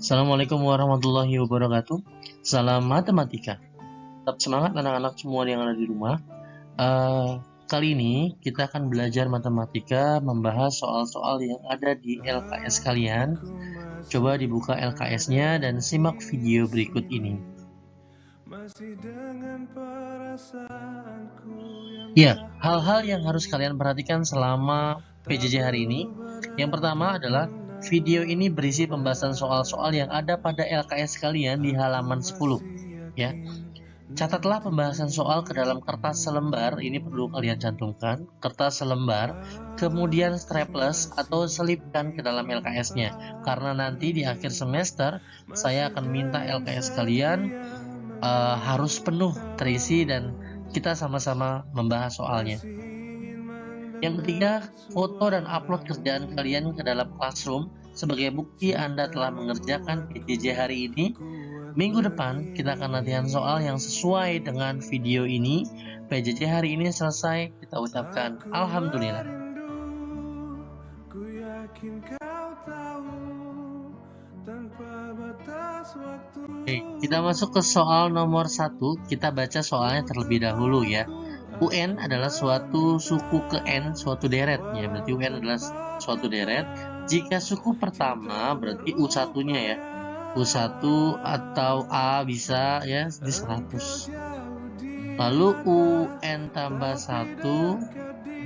Assalamualaikum warahmatullahi wabarakatuh. Salam matematika. Tetap semangat anak-anak semua yang ada di rumah. Kali ini kita akan belajar matematika, membahas soal-soal yang ada di LKS kalian. Coba dibuka LKS-nya dan simak video berikut ini. Ya, hal-hal yang harus kalian perhatikan selama PJJ hari ini. Yang pertama adalah video ini berisi pembahasan soal-soal yang ada pada LKS kalian di halaman 10. Ya, catatlah pembahasan soal ke dalam kertas selembar. Ini perlu kalian cantumkan, kertas selembar, kemudian strapless atau selipkan ke dalam LKS-nya. Karena nanti di akhir semester saya akan minta LKS kalian harus penuh terisi dan kita sama-sama membahas soalnya. Yang ketiga, foto dan upload kerjaan kalian ke dalam Classroom sebagai bukti Anda telah mengerjakan PJJ hari ini. Minggu depan kita akan latihan soal yang sesuai dengan video ini. PJJ hari ini selesai, kita ucapkan Alhamdulillah. Oke, kita masuk ke soal nomor 1. Kita baca soalnya terlebih dahulu ya. UN adalah suatu suku ke N, suatu deret ya. Berarti UN adalah suatu deret. Jika suku pertama berarti U1-nya ya. U1 atau A bisa ya di 100. Lalu UN tambah 1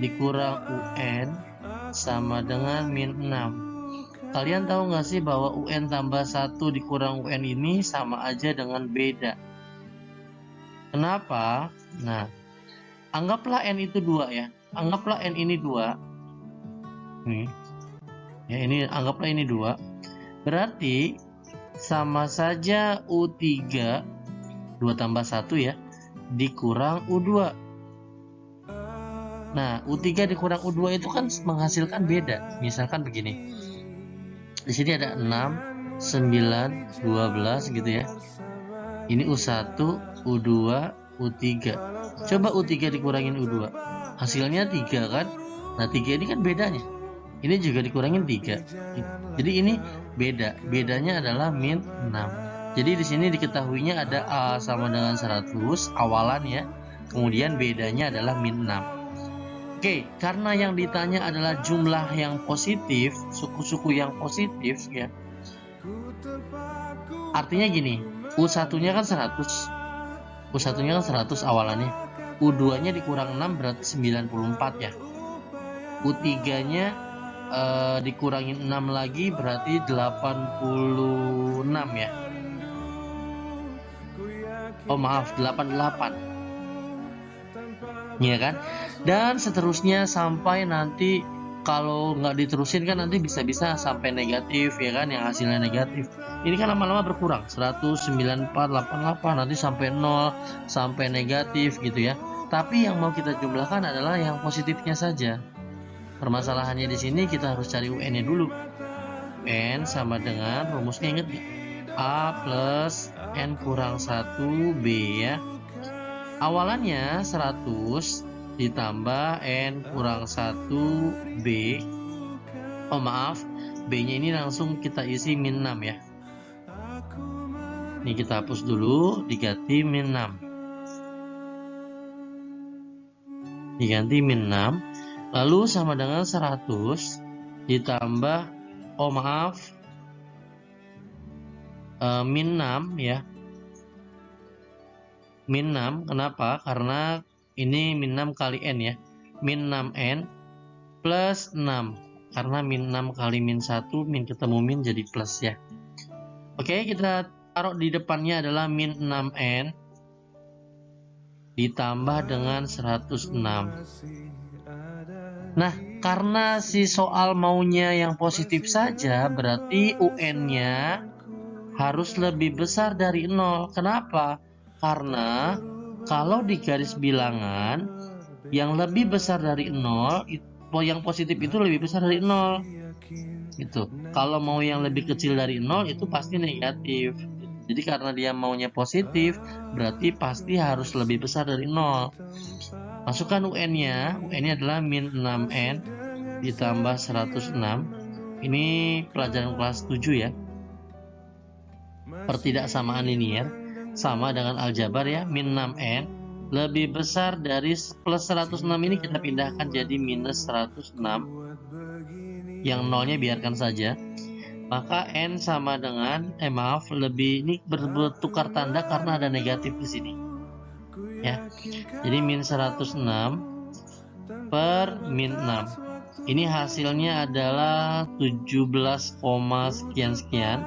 dikurang UN sama dengan min 6. Kalian tahu nggak sih bahwa UN tambah 1 dikurang UN ini sama aja dengan beda? Kenapa? Nah, anggaplah N itu 2 ya. Anggaplah N ini 2. Nih. Ya, ini anggaplah ini 2. Berarti sama saja U3 2 tambah 1 ya dikurang U2. Nah, U3 dikurang U2 itu kan menghasilkan beda. Misalkan begini. Di sini ada 6, 9, 12 gitu ya. Ini U1, U2, U3. Coba U3 dikurangin U2. Hasilnya 3 kan? Nah, 3 ini kan bedanya. Ini juga dikurangin 3. Jadi ini beda. Bedanya adalah min 6. Jadi di sini diketahuinya ada A sama dengan 100 awalan ya. Kemudian bedanya adalah min 6. Oke, karena yang ditanya adalah jumlah yang positif, suku-suku yang positif ya. Artinya gini, U1-nya kan 100. U1-nya kan 100 awalannya. U2-nya dikurang 6 berarti 94 ya. U3-nya dikurangin 6 lagi berarti 86 ya. Oh maaf, 88. Iya kan? Dan seterusnya sampai nanti kalau nggak diterusin kan nanti bisa-bisa sampai negatif ya kan, yang hasilnya negatif. Ini kan lama-lama berkurang 19488 nanti sampai 0 sampai negatif gitu ya. Tapi yang mau kita jumlahkan adalah yang positifnya saja. Permasalahannya di sini kita harus cari UN-nya dulu. N sama dengan rumusnya, inget gak? A plus N kurang 1 B ya. Awalannya 100 ditambah N kurang 1 B. Oh maaf, B-nya ini langsung kita isi min 6 ya. Ini kita hapus dulu, diganti min 6. Diganti min 6. Lalu sama dengan 100 ditambah, oh maaf, min 6 ya. Min 6, kenapa? Karena ini min 6 kali N ya. Min 6N plus 6. Karena min 6 kali min 1, min ketemu min jadi plus ya. Oke, kita taruh di depannya adalah min 6N ditambah dengan 106. Nah, karena si soal maunya yang positif saja, berarti UN-nya harus lebih besar dari 0. Kenapa? Karena kalau di garis bilangan yang lebih besar dari 0, yang positif itu lebih besar dari 0 gitu. Kalau mau yang lebih kecil dari 0 itu pasti negatif. Jadi karena dia maunya positif, berarti pasti harus lebih besar dari 0. Masukkan UN-nya. UN-nya adalah min 6N ditambah 106. Ini pelajaran kelas 7 ya. pertidaksamaan linier sama dengan aljabar ya, min 6n lebih besar dari plus 106 ini kita pindahkan jadi minus 106. Yang nolnya biarkan saja. Maka n sama dengan lebih ini bertukar tanda karena ada negatif di sini. Ya. Jadi min 106 per min 6. Ini hasilnya adalah 17, sekian.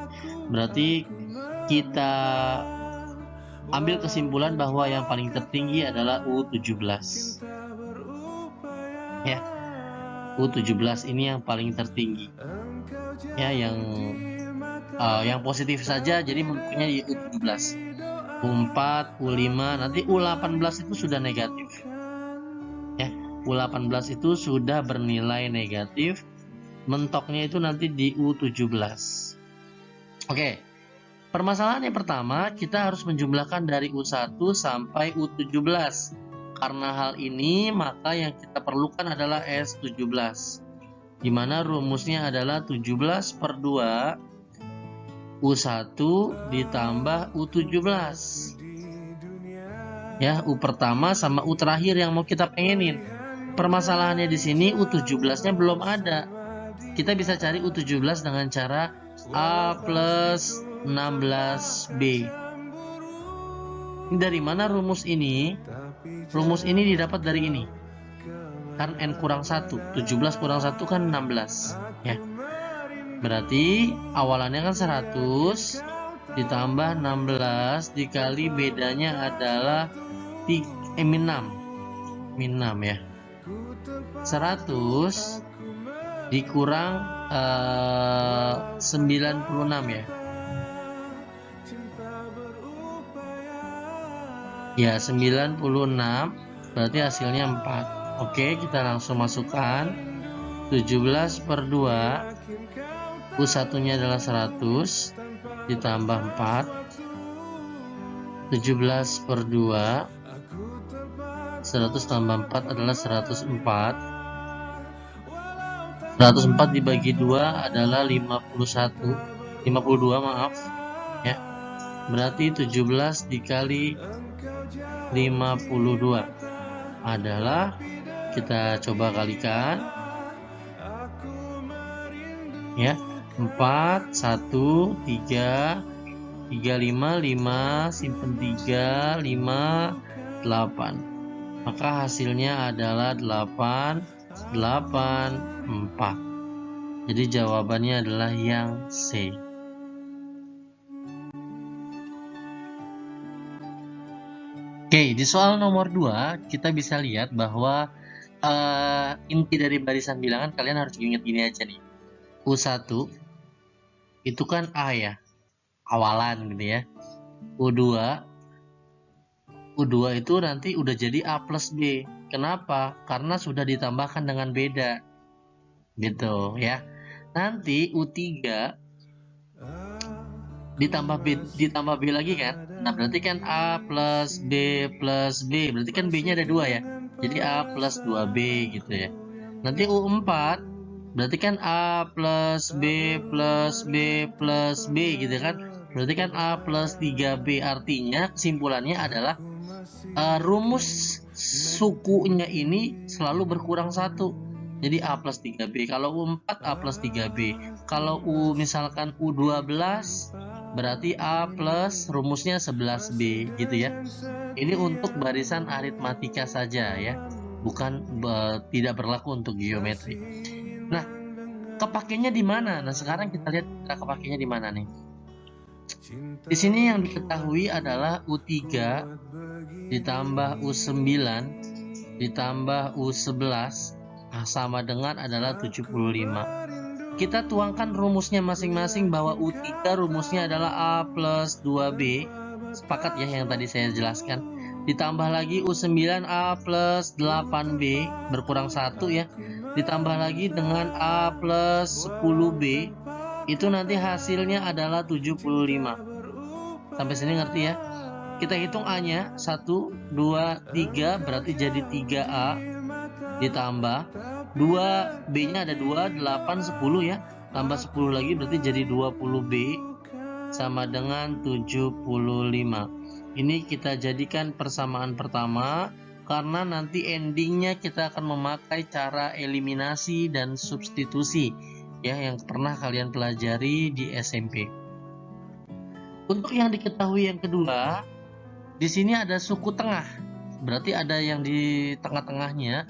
Berarti kita ambil kesimpulan bahwa yang paling tertinggi adalah U17. Ya. U17 ini yang paling tertinggi. Ya, yang positif saja jadi mempunyai U17. U4, U5, nanti U18 itu sudah negatif. Ya, U18 itu sudah bernilai negatif. Mentoknya itu nanti di U17. Oke. Permasalahan yang pertama, kita harus menjumlahkan dari U1 sampai U17. Karena hal ini, maka yang kita perlukan adalah S17. Di mana rumusnya adalah 17 per 2 U1 ditambah U17. Ya, U pertama sama U terakhir yang mau kita pengenin. Permasalahannya di sini U17-nya belum ada. Kita bisa cari U17 dengan cara A plus 16B. Dari mana rumus ini? Rumus ini didapat dari ini. Kan n kurang 1. 17 kurang 1 kan 16. Ya. Berarti awalannya kan 100 ditambah 16 dikali bedanya adalah min 6. Min 6 ya. 100 dikurang 96 ya. Ya, 96 berarti hasilnya 4. Oke, kita langsung masukkan 17 per 2 U1 nya adalah 100 ditambah 4. 17 per 2 100 tambah 4 adalah 104. 104 dibagi 2 adalah 52 maaf ya. Berarti 17 dikali 52 adalah, kita coba kalikan ya, 4 1 3 3 5 5 simpen 3 5 8. Maka hasilnya adalah 8 8 4. Jadi jawabannya adalah yang C. Oke, di soal nomor 2 kita bisa lihat bahwa inti dari barisan bilangan kalian harus ingat ini aja nih. U1 itu kan A ya, awalan gitu ya. U2 itu nanti udah jadi A plus B. Kenapa? Karena sudah ditambahkan dengan beda. Gitu ya. Nanti U3 ditambah B lagi kan. Nah, berarti kan A plus B plus B. Berarti kan B-nya ada 2 ya. Jadi A plus 2B gitu ya. Nanti U4 berarti kan A plus B plus B plus B gitu kan. Berarti kan A plus 3B. Artinya kesimpulannya adalah rumus sukunya ini selalu berkurang 1. Jadi A plus 3B. Kalau U4 A plus 3B. Kalau misalkan U12 berarti A plus rumusnya 11B gitu ya. Ini untuk barisan aritmatika saja ya. Bukan tidak berlaku untuk geometri. Nah, kepakainya di mana? Nah, sekarang kita lihat kepakainya di mana nih. Di sini yang diketahui adalah U3 ditambah U9 ditambah U11 sama dengan adalah 75. Kita tuangkan rumusnya masing-masing bahwa U3 rumusnya adalah A plus 2B. Sepakat ya yang tadi saya jelaskan. Ditambah lagi U9 A plus 8B, berkurang 1 ya. Ditambah lagi dengan A plus 10B. Itu nanti hasilnya adalah 75. Sampai sini ngerti ya? Kita hitung A-nya 1, 2, 3 berarti jadi 3A. Ditambah 2B nya ada 2, 8, 10 ya. Tambah 10 lagi berarti jadi 20B. sama dengan 75. Ini kita jadikan persamaan pertama karena nanti endingnya kita akan memakai cara eliminasi dan substitusi ya yang pernah kalian pelajari di SMP. Untuk yang diketahui yang kedua, di sini ada suku tengah. Berarti ada yang di tengah-tengahnya,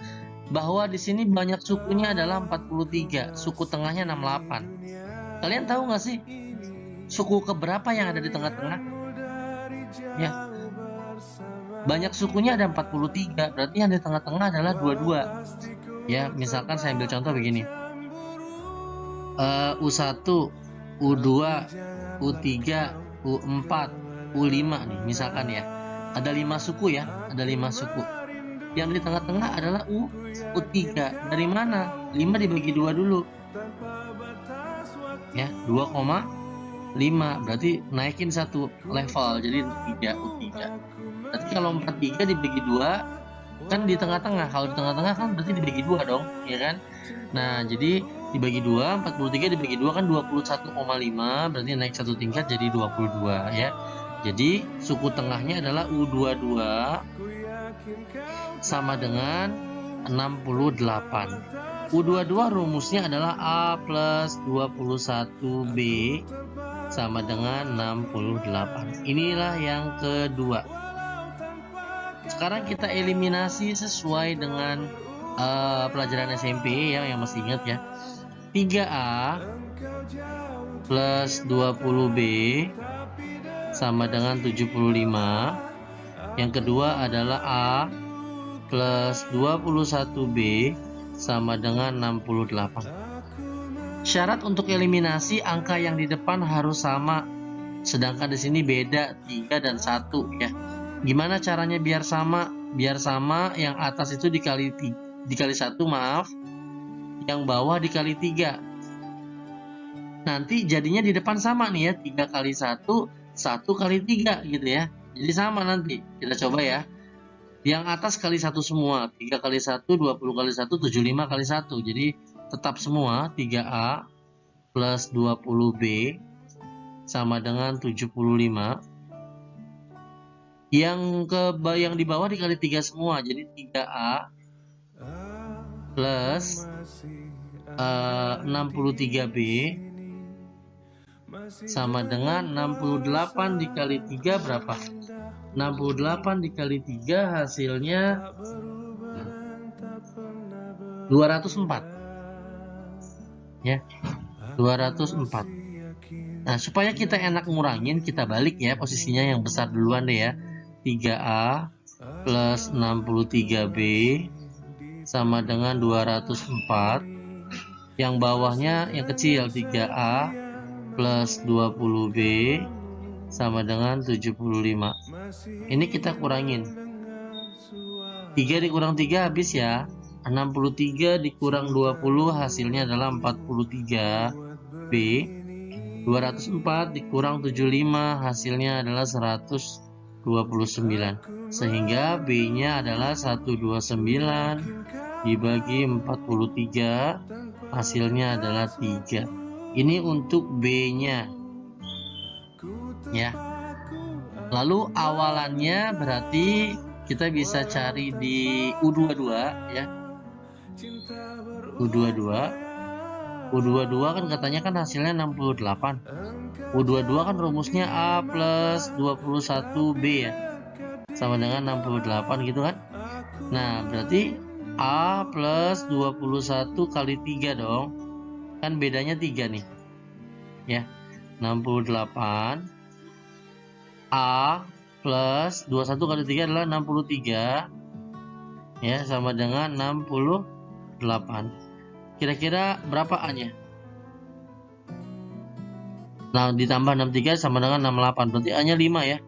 bahwa di sini banyak sukunya adalah 43, suku tengahnya 68. Kalian tahu nggak sih suku keberapa yang ada di tengah-tengah? Ya, banyak sukunya ada 43, berarti yang di tengah-tengah adalah 22. Ya, misalkan saya ambil contoh begini. U1, U2, U3, U4, U5 nih, misalkan ya. Ada 5 suku ya, ada 5 suku. Yang di tengah-tengah adalah U3. Dari mana? 5 dibagi 2 dulu. Ya, 2,5. Berarti naikin satu level jadi 3 U3. Berarti kalau 43 dibagi 2 kan di tengah-tengah. Kalau di tengah-tengah kan berarti dibagi 2 dong, ya kan? Nah, jadi dibagi 2, 43 dibagi 2 kan 21,5, berarti naik satu tingkat jadi 22 ya. Jadi suku tengahnya adalah U22 sama dengan 68. U22 rumusnya adalah A plus 21B sama dengan 68. Inilah yang kedua. Sekarang kita eliminasi sesuai dengan pelajaran SMP ya, yang masih ingat ya. 3A plus 20B sama dengan 75. Yang kedua adalah A plus 21B sama dengan 68. Syarat untuk eliminasi angka yang di depan harus sama, sedangkan di sini beda 3 dan 1 ya. Gimana caranya biar sama? Biar sama, yang atas itu dikali 1, maaf. Yang bawah dikali 3. Nanti jadinya di depan sama nih ya, 3 kali 1, 1 kali 3 gitu ya. Jadi sama nanti. Kita coba ya. Yang atas kali 1 semua. 3 kali 1, 20 kali 1, 75 kali 1. Jadi tetap semua 3A plus 20B sama dengan 75. Yang di bawah dikali 3 semua. Jadi 3A plus 63B sama dengan 68 dikali 3 berapa? 68 dikali 3 hasilnya 204 ya, 204. Nah, supaya kita enak ngurangin, kita balik ya posisinya, yang besar duluan deh ya. 3A plus 63B sama dengan 204. Yang bawahnya yang kecil, 3A plus 20B sama dengan 75. Ini kita kurangin. 3 dikurang 3 habis ya. 63 dikurang 20 hasilnya adalah 43B. 204 dikurang 75 hasilnya adalah 129. Sehingga B-nya adalah 129 dibagi 43 hasilnya adalah 3. Ini untuk B-nya ya. Lalu awalannya berarti kita bisa cari di U22 ya. U22 kan katanya kan hasilnya 68. U22 kan rumusnya A plus 21B ya, sama dengan 68 gitu kan. Nah, berarti A plus 21 kali 3 dong. Kan bedanya 3 nih ya. 68 A plus 21 kali 3 adalah 63 ya, sama dengan 68. Kira-kira berapa A-nya? Nah, ditambah 63 sama dengan 68, berarti A-nya 5 ya.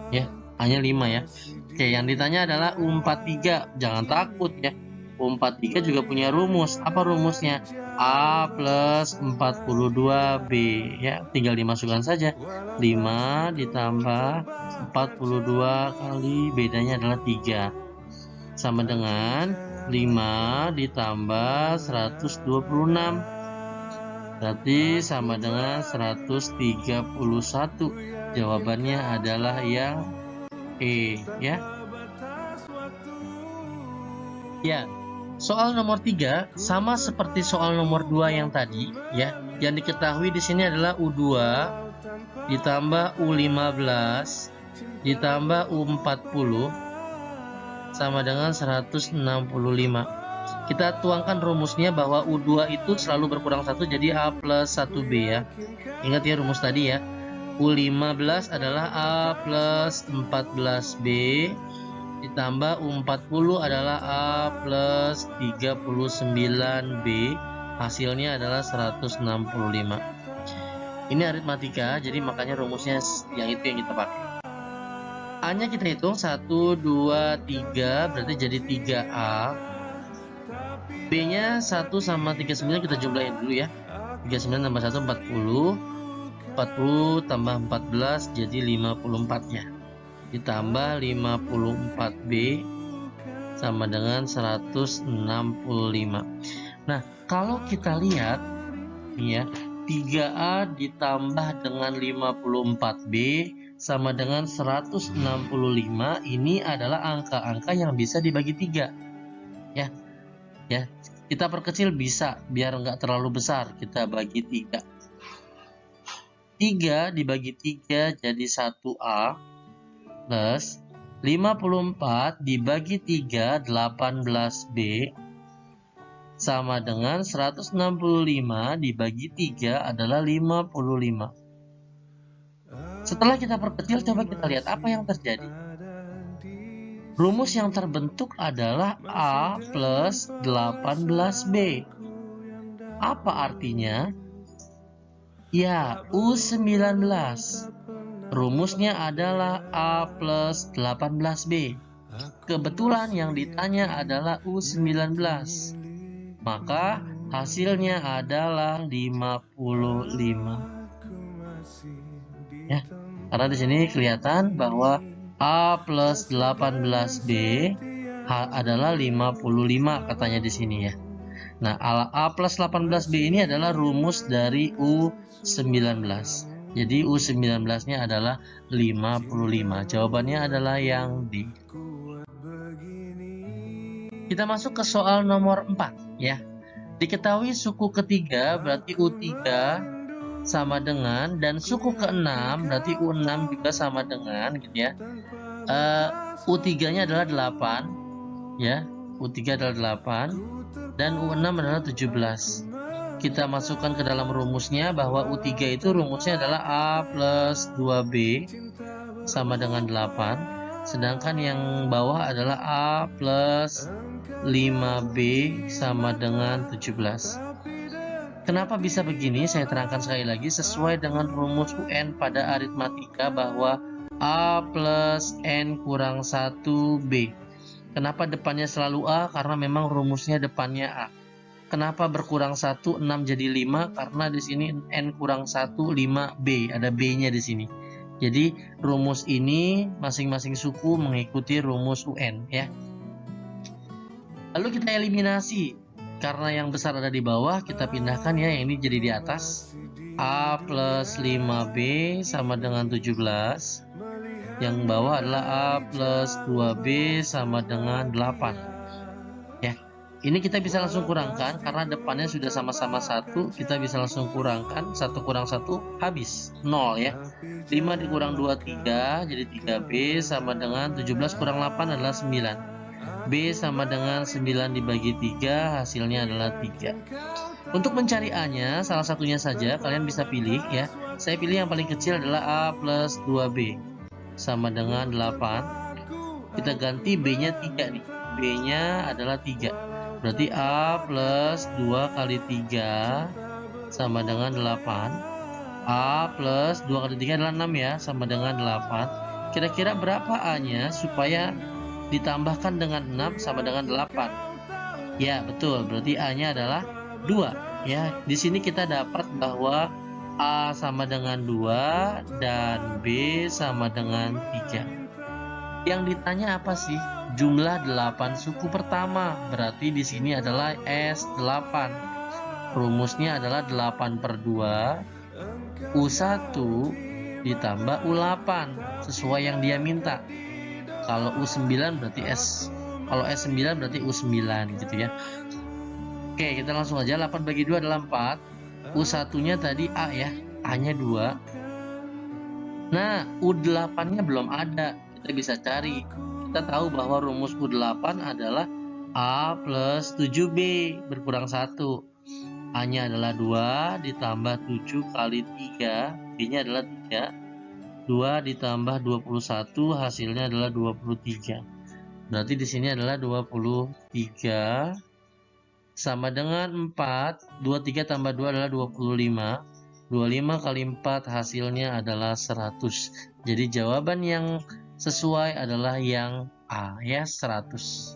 Ya, A-nya 5 ya. Oke, yang ditanya adalah U43. Jangan takut ya. U43 juga punya rumus. Apa rumusnya? A plus 42B ya, tinggal dimasukkan saja. 5 ditambah 42 kali bedanya adalah 3 sama dengan 5 ditambah 126 Berarti sama dengan 131. Jawabannya adalah yang E, ya. Ya, soal nomor 3 sama seperti soal nomor 2 yang tadi, ya. Yang diketahui di sini adalah U2 ditambah U15 ditambah U40 sama dengan 165. Kita tuangkan rumusnya bahwa U2 itu selalu berkurang 1, jadi A plus 1B, ya. Ingat ya rumus tadi, ya. U15 adalah A plus 14B ditambah U40 adalah A plus 39B. Hasilnya adalah 165. Ini aritmatika, jadi makanya rumusnya yang itu yang kita pakai. A-nya kita hitung 1, 2, 3, berarti jadi 3A. B-nya 1 sama 39 kita jumlahin dulu, ya. 39 tambah 1, 40. 40 tambah 14 jadi 54-nya. Ditambah 54B sama dengan 165. Nah, kalau kita lihat nih, ya, 3A ditambah dengan 54B sama dengan 165. Ini adalah angka-angka yang bisa dibagi 3, ya. Ya, kita perkecil bisa biar nggak terlalu besar. Kita bagi 3. 3 dibagi 3 jadi 1A plus 54 dibagi 3 18B sama dengan 165 dibagi 3 adalah 55. Setelah kita perkecil, coba kita lihat apa yang terjadi. Rumus yang terbentuk adalah A plus 18B. Apa artinya? Ya, U19. Rumusnya adalah A plus 18B. Kebetulan yang ditanya adalah U19. Maka hasilnya adalah 55. Ya, karena di sini kelihatan bahwa A plus 18B adalah 55 katanya di sini, ya. Nah, A plus 18B ini adalah rumus dari U19. Jadi U19-nya adalah 55. Jawabannya adalah yang D. Kita masuk ke soal nomor 4, ya. Diketahui suku ketiga berarti U3 sama dengan, dan suku ke-6 berarti U6 juga sama dengan, gitu, ya. U3-nya adalah 8, ya. U3 adalah 8 dan U6 adalah 17. Kita masukkan ke dalam rumusnya bahwa U3 itu rumusnya adalah A plus 2B sama dengan 8. Sedangkan yang bawah adalah A plus 5B sama dengan 17. Kenapa bisa begini? Saya terangkan sekali lagi. Sesuai dengan rumus UN pada aritmatika bahwa A plus N kurang 1B. Kenapa depannya selalu A? Karena memang rumusnya depannya A. Kenapa berkurang 1, 6 jadi 5? Karena di sini N kurang 1, 5B. Ada B-nya di sini. Jadi rumus ini masing-masing suku mengikuti rumus UN, ya. Lalu kita eliminasi. Karena yang besar ada di bawah, kita pindahkan, ya. Yang ini jadi di atas. A plus 5B sama dengan 17. Yang bawah adalah A plus 2B sama dengan 8. Ya, ini kita bisa langsung kurangkan karena depannya sudah sama-sama 1. Kita bisa langsung kurangkan. 1 kurang 1 habis 0, ya. 5 dikurang 2 3, jadi 3B sama dengan 17 kurang 8 adalah 9. B sama dengan 9 dibagi 3, hasilnya adalah 3. Untuk mencari A-nya, salah satunya saja kalian bisa pilih, ya. Saya pilih yang paling kecil adalah A plus 2B sama dengan 8. Kita ganti B-nya 3 nih. B-nya adalah 3. Berarti A plus 2 kali 3 sama dengan 8. A plus 2 kali 3 adalah 6, ya, sama dengan 8. Kira-kira berapa A-nya supaya ditambahkan dengan 6 sama dengan 8? Ya, betul. Berarti A-nya adalah 2, ya. Di sini kita dapat bahwa A sama dengan 2 dan B sama dengan 3. Yang ditanya apa sih? Jumlah 8 suku pertama. Berarti di sini adalah S8. rumusnya adalah 8/2 U1 ditambah U8 sesuai yang dia minta. Kalau U9 berarti kalau S9 berarti U9 gitu ya. Oke, kita langsung aja. 8/2 adalah 4. U1-nya tadi A ya, A-nya 2. Nah, U8-nya belum ada. Kita bisa cari. Kita tahu bahwa rumus U8 adalah A plus 7B berkurang 1. A-nya adalah 2 ditambah 7 kali 3. B-nya adalah 3. 2 ditambah 21 hasilnya adalah 23. Berarti di sini adalah 23 sama dengan 4. 23 tambah 2 adalah 25. 25 kali 4 hasilnya adalah 100. Jadi jawaban yang sesuai adalah yang A ya, 100.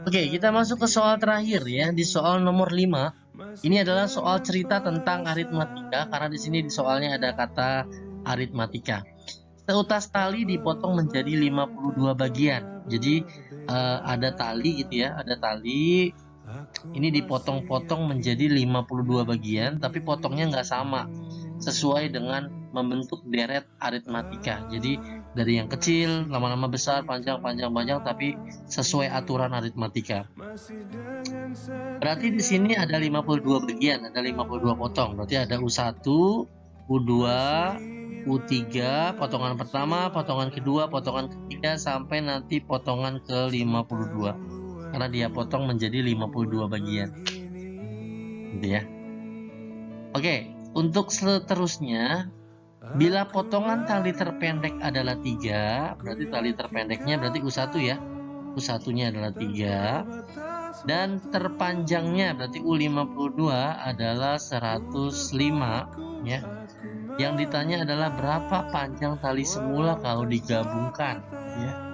Oke, kita masuk ke soal terakhir ya, di soal nomor 5. Ini adalah soal cerita tentang aritmatika karena di sini di soalnya ada kata aritmatika. Seutas tali dipotong menjadi 52 bagian. Jadi ada tali gitu ya, ada tali ini dipotong-potong menjadi 52 bagian, tapi potongnya nggak sama, sesuai dengan membentuk deret aritmatika. Jadi dari yang kecil, lama-lama besar, panjang, tapi sesuai aturan aritmatika. Berarti di sini ada 52 bagian, ada 52 potong. Berarti ada U1, U2, U3, potongan pertama, potongan kedua, potongan ketiga, sampai nanti potongan ke 52. Karena dia potong menjadi 52 bagian. Gitu ya. Oke, untuk seterusnya, bila potongan tali terpendek adalah 3, berarti tali terpendeknya berarti U1 ya. U1-nya adalah 3. Dan terpanjangnya berarti U52 adalah 105 ya. Yang ditanya adalah berapa panjang tali semula kalau digabungkan ya.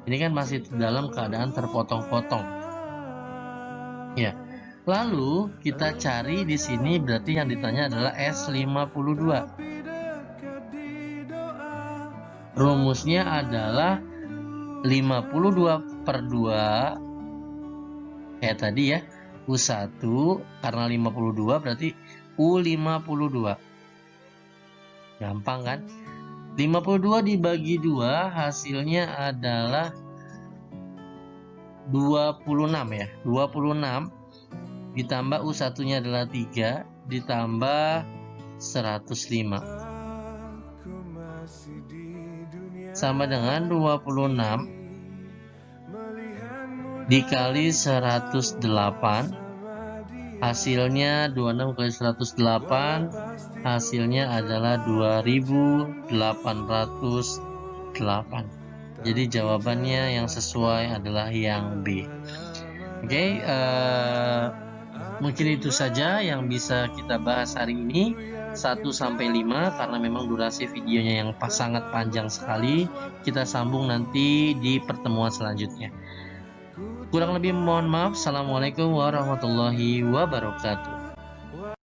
Ini kan masih dalam keadaan terpotong-potong. Ya. Lalu kita cari di sini berarti yang ditanya adalah S52. Rumusnya adalah 52/2 kayak tadi ya. U1 karena 52 berarti U52. Gampang kan? 52 dibagi 2 hasilnya adalah 26 ya. 26 ditambah U1-nya adalah 3 ditambah 105 sama dengan 26 dikali 108 hasilnya 26 kali 108 hasilnya adalah 2808. Jadi jawabannya yang sesuai adalah yang B. Oke, mungkin itu saja yang bisa kita bahas hari ini, 1-5, karena memang durasi videonya yang sangat panjang sekali. Kita sambung nanti di pertemuan selanjutnya. Kurang lebih mohon maaf. Assalamualaikum warahmatullahi wabarakatuh.